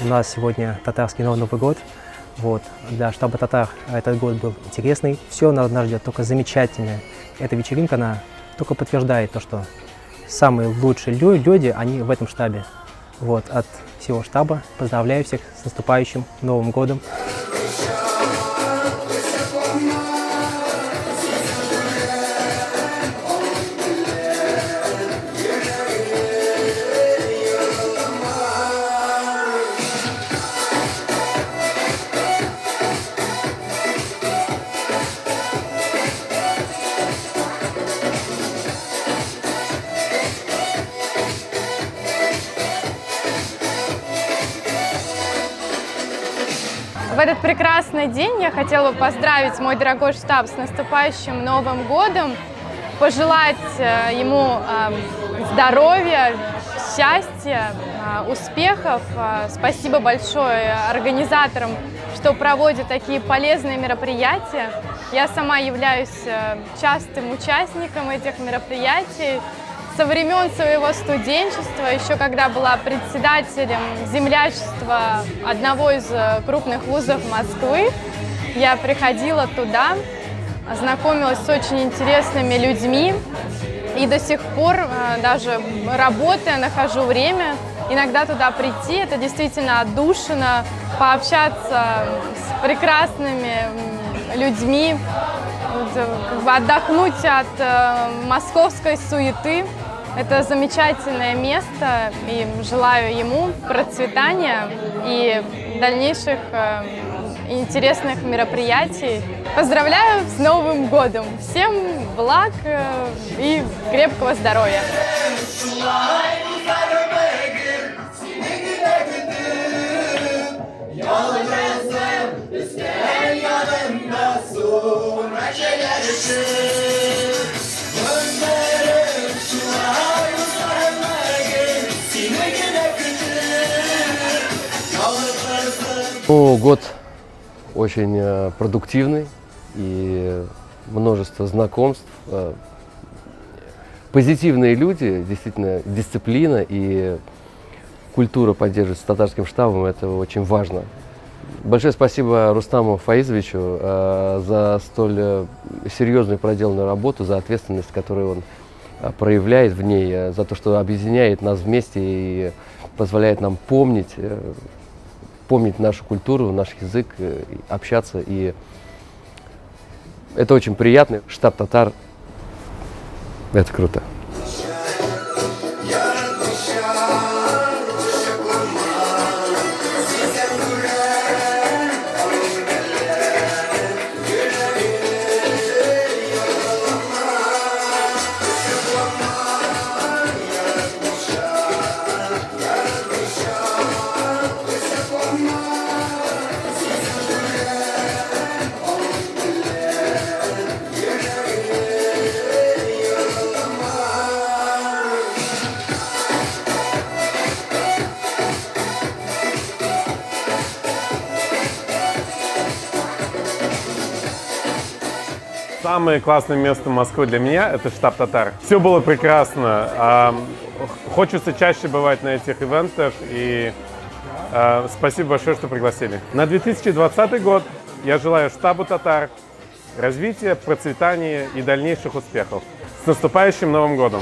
У нас сегодня татарский Новый год. Вот. Для штаба татар этот год был интересный. Все нас ждет только замечательное. Эта вечеринка, она только подтверждает то, что самые лучшие люди, они в этом штабе. Вот. От всего штаба поздравляю всех с наступающим Новым годом. В этот прекрасный день я хотела бы поздравить мой дорогой штаб с наступающим Новым годом, пожелать ему здоровья, счастья, успехов. Спасибо большое организаторам, что проводят такие полезные мероприятия. Я сама являюсь частым участником этих мероприятий. Со времен своего студенчества, еще когда была председателем землячества одного из крупных вузов Москвы, я приходила туда, знакомилась с очень интересными людьми и до сих пор, даже работая, нахожу время иногда туда прийти. Это действительно отдушина, пообщаться с прекрасными людьми, отдохнуть от московской суеты. Это замечательное место, и желаю ему процветания и дальнейших интересных мероприятий. Поздравляю с Новым годом! Всем благ и крепкого здоровья! Ну, год очень продуктивный и множество знакомств. Позитивные люди, действительно, дисциплина и культура поддерживается татарским штабом, это очень важно. Большое спасибо Рустаму Фаизовичу за столь серьезную проделанную работу, за ответственность, которую он проявляет в ней, за то, что объединяет нас вместе и позволяет нам помнить нашу культуру, наш язык, общаться. И это очень приятно. Штаб татар – это круто. Самое классное место Москвы для меня – это штаб татар. Все было прекрасно. Хочется чаще бывать на этих ивентах. И спасибо большое, что пригласили. На 2020 год я желаю штабу татар развития, процветания и дальнейших успехов. С наступающим Новым годом!